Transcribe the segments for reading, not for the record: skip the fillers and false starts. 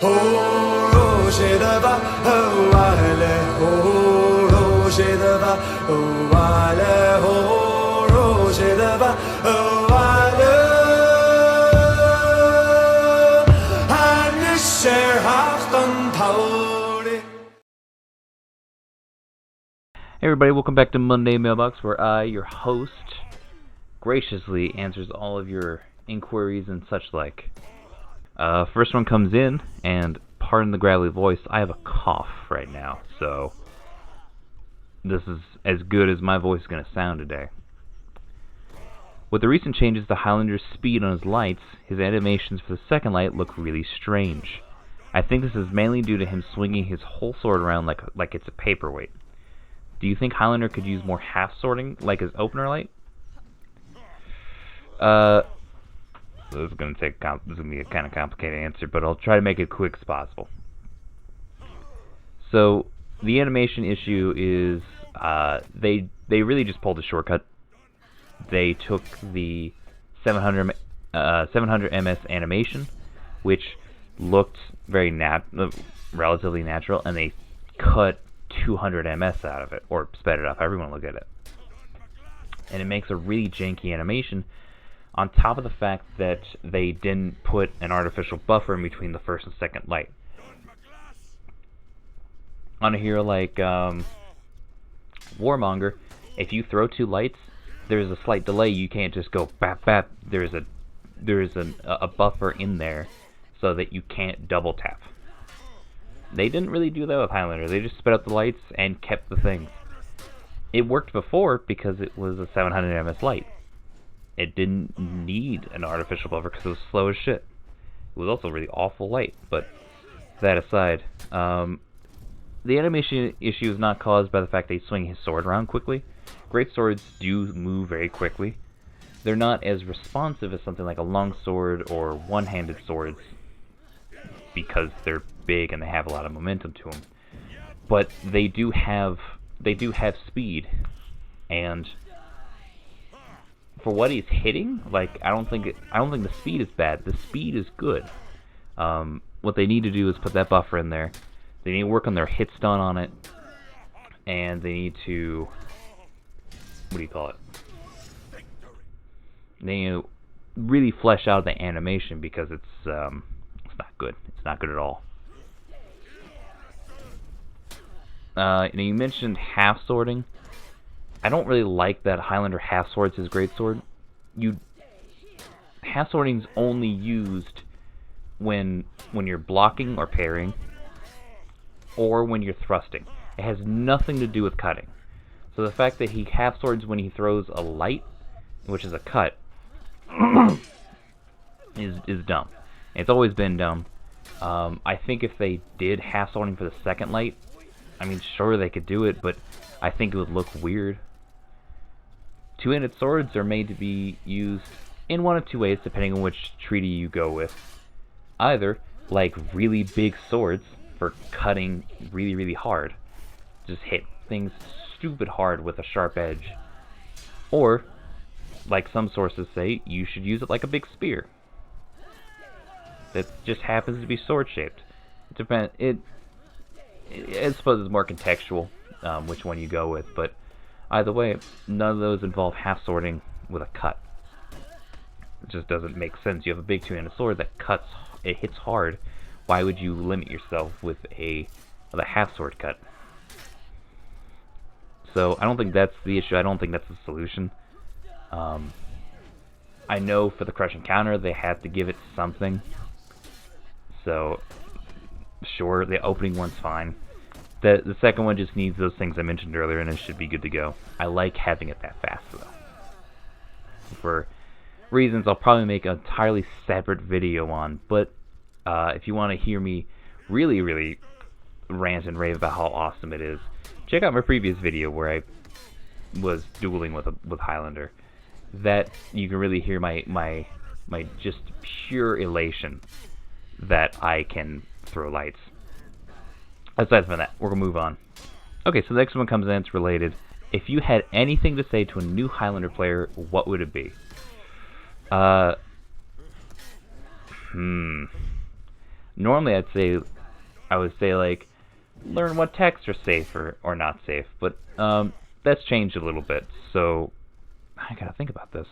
Hey everybody, welcome back to Monday Mailbox, where I, your host, graciously answers all of your inquiries and such like. First one comes in, and pardon the gravelly voice, I have a cough right now, so this is as good as my voice is going to sound today. With the recent changes to Highlander's speed on his lights, his animations for the second light look really strange. I think this is mainly due to him swinging his whole sword around like it's a paperweight. Do you think Highlander could use more half sorting like his opener light? This is gonna be a kind of complicated answer, but I'll try to make it quick as possible. So the animation issue is they really just pulled a shortcut. They took the 700 ms animation, which looked very relatively natural, and they cut 200 ms out of it, or sped it up, however you want to look at it. And it makes a really janky animation, on top of the fact that they didn't put an artificial buffer in between the first and second light. On a hero like Warmonger, if you throw two lights, there's a slight delay. You can't just go bap bap. There's a buffer in there so that you can't double tap. They didn't really do that with Highlander. They just sped up the lights and kept the things. It worked before because it was a 700 ms light. It didn't need an artificial buffer because it was slow as shit. It was also really awful light, but that aside, the animation issue is not caused by the fact that he's swinging his sword around quickly. Great swords do move very quickly. They're not as responsive as something like a long sword or one-handed swords, because they're big and they have a lot of momentum to them. But they do have speed, and for what he's hitting, like I don't think the speed is bad. The speed is good. What they need to do is put that buffer in there. They need to work on their hit stun on it, and they need to They need to really flesh out the animation, because it's not good. It's not good at all. You mentioned half sorting. I don't really like that Highlander half swords his great sword. Half sorting's only used when you're blocking or parrying, or when you're thrusting. It has nothing to do with cutting. So the fact that he half swords when he throws a light, which is a cut, is dumb. It's always been dumb. I think if they did half sorting for the second light, I mean, sure, they could do it, but I think it would look weird. Two-handed swords are made to be used in one of two ways, depending on which treaty you go with. Either like really big swords for cutting really, really hard, just hit things stupid hard with a sharp edge, or like some sources say, you should use it like a big spear that just happens to be sword-shaped. It depends. I suppose it's more contextual which one you go with, but either way, none of those involve half sorting with a cut. It just doesn't make sense. You have a big two-handed sword that cuts, it hits hard. Why would you limit yourself with a half sword cut? So I don't think that's the issue. I don't think that's the solution. I know for the crush encounter they had to give it something. So sure, the opening one's fine. The second one just needs those things I mentioned earlier, and it should be good to go. I like having it that fast, though. For reasons I'll probably make an entirely separate video on, but if you want to hear me really, really rant and rave about how awesome it is, check out my previous video where I was dueling with Highlander. That you can really hear my just pure elation that I can throw lights. Aside from that, we're gonna move on. Okay, so the next one comes in, it's related. If you had anything to say to a new Highlander player, what would it be? Normally I would say like, learn what texts are safe or not safe, but that's changed a little bit, so I gotta think about this.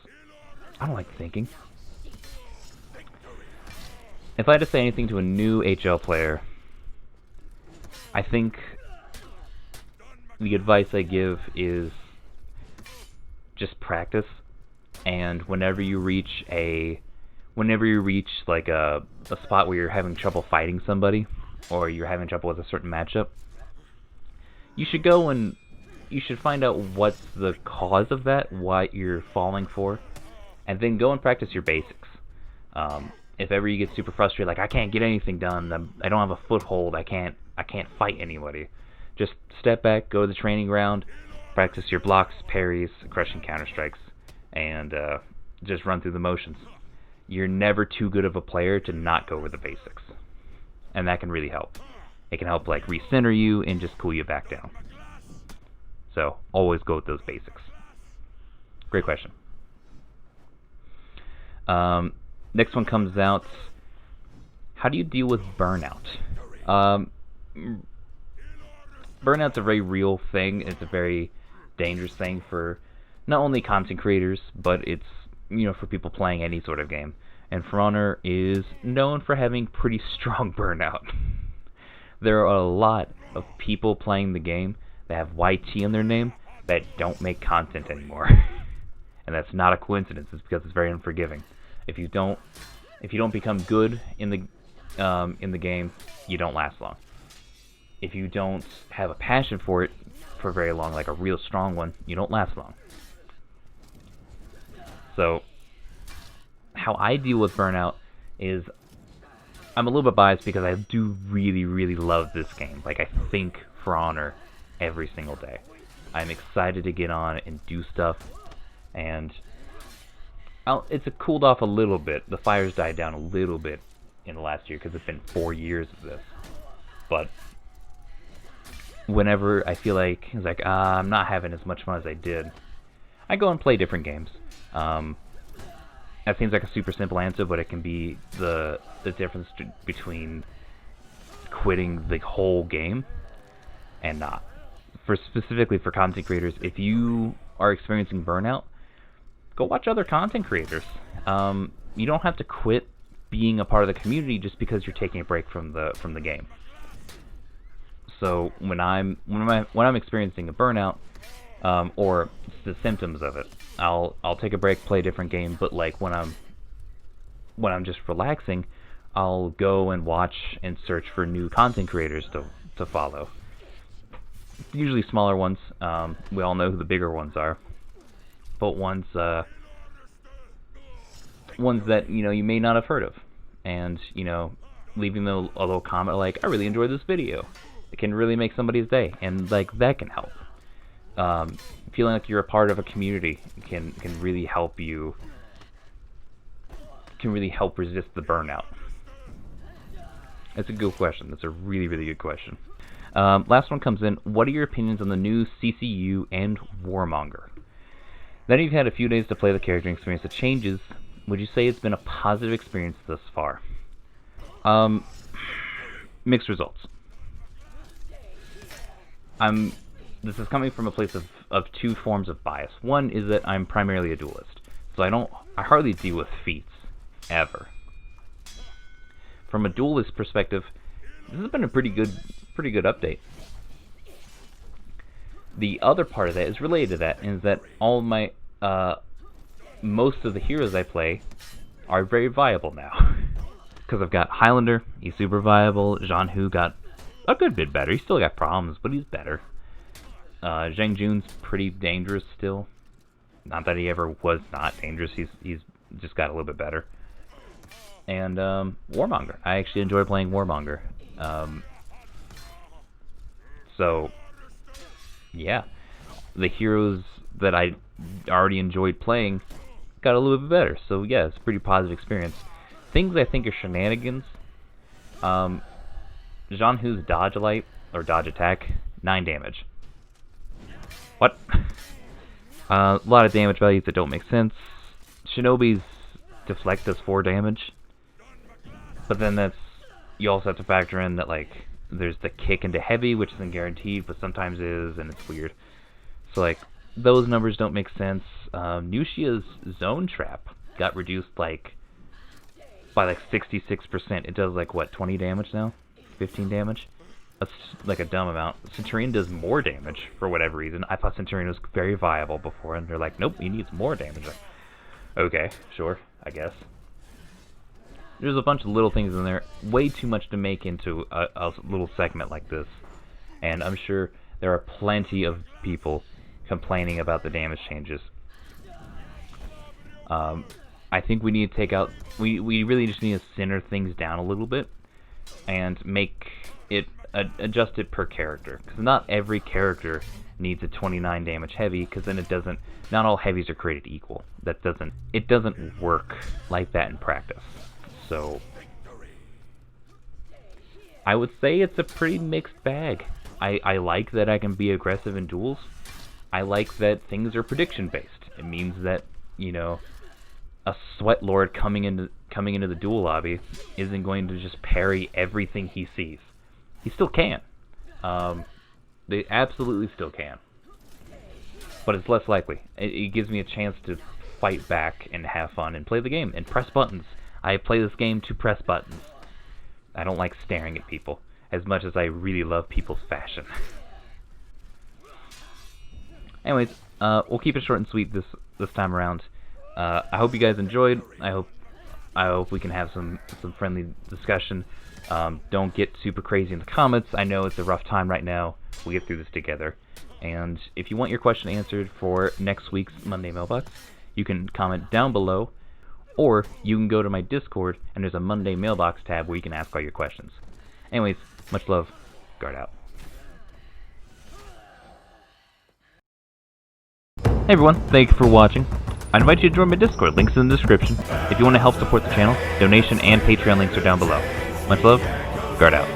I don't like thinking. If I had to say anything to a new HL player, I think the advice I give is just practice, and whenever you reach like a spot where you're having trouble fighting somebody, or you're having trouble with a certain matchup, you should go and you should find out what's the cause of that, what you're falling for, and then go and practice your basics. If ever you get super frustrated, like I can't get anything done, I don't have a foothold, I can't fight anybody, just step back, go to the training ground, practice your blocks, parries, crushing counter strikes, and just run through the motions. You're never too good of a player to not go over the basics, and that can really help. It can help like recenter you and just cool you back down. So always go with those basics. Great question. Next one comes out. How do you deal with burnout? Burnout's a very real thing. It's a very dangerous thing for not only content creators, but it's, for people playing any sort of game. And For Honor is known for having pretty strong burnout. There are a lot of people playing the game that have YT in their name that don't make content anymore. And that's not a coincidence. It's because it's very unforgiving. If you don't become good in the game, you don't last long. If you don't have a passion for it for very long, like a real strong one, you don't last long. So, how I deal with burnout is, I'm a little bit biased because I do really, really love this game. Like, I think For Honor every single day. I'm excited to get on and do stuff, and it's cooled off a little bit. The fire's died down a little bit in the last year because it's been 4 years of this. But whenever I feel like it's like I'm not having as much fun as I did, I go and play different games. That seems like a super simple answer, but it can be the difference between quitting the whole game and not. Specifically for content creators, if you are experiencing burnout, go watch other content creators. You don't have to quit being a part of the community just because you're taking a break from the game. So when I'm experiencing a burnout, or the symptoms of it, I'll take a break, play a different game. But like when I'm just relaxing, I'll go and watch and search for new content creators to follow. Usually smaller ones. We all know who the bigger ones are, but ones that you may not have heard of, and leaving a little comment like, I really enjoyed this video. It can really make somebody's day, and like that can help. Feeling like you're a part of a community can really help you. Can really help resist the burnout. That's a good question. That's a really, really good question. Last one comes in. What are your opinions on the new CCU and Warmonger? Now you've had a few days to play the character and experience the changes. Would you say it's been a positive experience thus far? Mixed results. This is coming from a place of two forms of bias. One is that I'm primarily a duelist, so I hardly deal with feats ever. From a duelist perspective, this has been a pretty good update. The other part of that is related to that, is that all of my most of the heroes I play are very viable now. Because I've got Highlander, he's super viable. Zhang Hu got a good bit better. He's still got problems, but he's better. Zhang Jun's pretty dangerous still. Not that he ever was not dangerous. He's just got a little bit better. And Warmonger. I actually enjoy playing Warmonger. So yeah, the heroes that I already enjoyed playing got a little bit better. So yeah, it's a pretty positive experience. Things I think are shenanigans. Zhang Hu's dodge light or dodge attack, 9 damage. What? A lot of damage values that don't make sense. Shinobi's deflect does 4 damage, but then that's you also have to factor in that, like, there's the kick into heavy, which isn't guaranteed, but sometimes is, and it's weird. So, like, those numbers don't make sense. Nushia's zone trap got reduced, like, by, like, 66%. It does, like, what, 20 damage now? 15 damage? That's, like, a dumb amount. Centurion does more damage, for whatever reason. I thought Centurion was very viable before, and they're like, nope, he needs more damage. Okay, sure, I guess. There's a bunch of little things in there, way too much to make into a little segment like this. And I'm sure there are plenty of people complaining about the damage changes. I think we need to take out... We really just need to center things down a little bit and make it... adjust it per character. Because not every character needs a 29 damage heavy, because then it doesn't... Not all heavies are created equal. It doesn't work like that in practice. So, I would say it's a pretty mixed bag. I like that I can be aggressive in duels. I like that things are prediction based. It means that, you know, a sweat lord coming into the duel lobby isn't going to just parry everything he sees. He still can. They absolutely still can. But it's less likely. It gives me a chance to fight back and have fun and play the game and press buttons. I play this game to press buttons. I don't like staring at people as much as I really love people's fashion. Anyways, we'll keep it short and sweet this time around. I hope you guys enjoyed. I hope we can have some friendly discussion. Don't get super crazy in the comments. I know it's a rough time right now. We'll get through this together. And if you want your question answered for next week's Monday Mailbox, you can comment down below. Or you can go to my Discord, and there's a Monday Mailbox tab where you can ask all your questions. Anyways, much love. Guard out. Hey everyone, thank you for watching. I invite you to join my Discord, links in the description. If you want to help support the channel, donation and Patreon links are down below. Much love. Guard out.